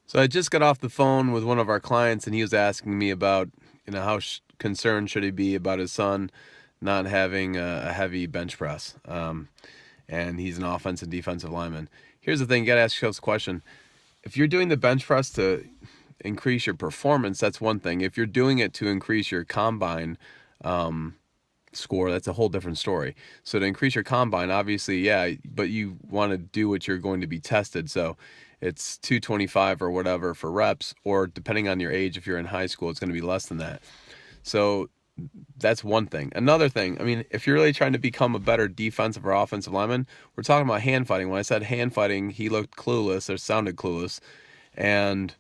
So I just got off the phone with one of our clients, and he was asking me about, how concerned should he be about his son not having a heavy bench press. And he's an offensive and defensive lineman. Here's the thing: you got to ask yourself this question: if you're doing the bench press to increase your performance, that's one thing. If you're doing it to increase your combine score, that's a whole different story. So to increase your combine, obviously, yeah, but you want to do what you're going to be tested. So it's 225 or whatever for reps, or depending on your age, if you're in high school, it's going to be less than that. So that's one thing. Another thing, I mean, if you're really trying to become a better defensive or offensive lineman, we're talking about hand fighting. When I said hand fighting, he looked clueless or sounded clueless. And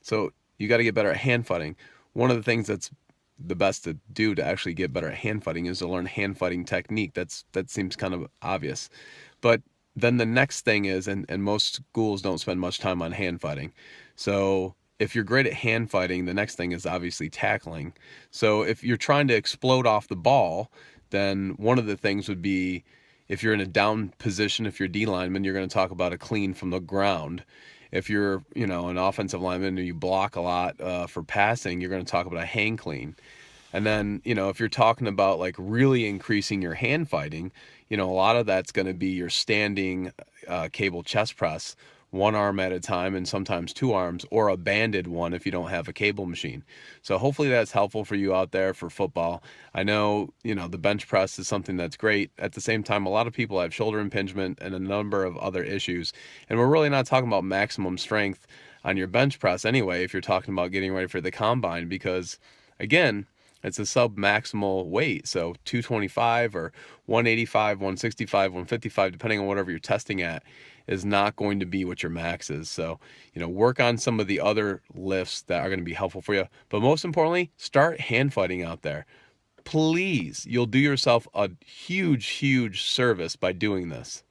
so you got to get better at hand fighting. One of the things that's the best to do to actually get better at hand fighting is to learn hand fighting technique. That seems kind of obvious. But then the next thing is, and most schools don't spend much time on hand fighting. So if you're great at hand fighting, the next thing is obviously tackling. So if you're trying to explode off the ball, then one of the things would be, if you're in a down position, if you're D lineman, you're going to talk about a clean from the ground. If you're, an offensive lineman and you block a lot for passing, you're going to talk about a hang clean. And then, if you're talking about like really increasing your hand fighting, a lot of that's going to be your standing cable chest press, one arm at a time and sometimes two arms, or a banded one if you don't have a cable machine. So hopefully that's helpful for you out there for football. I know, the bench press is something that's great. At the same time, a lot of people have shoulder impingement and a number of other issues. And we're really not talking about maximum strength on your bench press anyway, if you're talking about getting ready for the combine, because again, it's a sub-maximal weight. So 225 or 185, 165, 155, depending on whatever you're testing at, is not going to be what your max is. So, work on some of the other lifts that are going to be helpful for you. But most importantly, start hand fighting out there. Please, you'll do yourself a huge, huge service by doing this.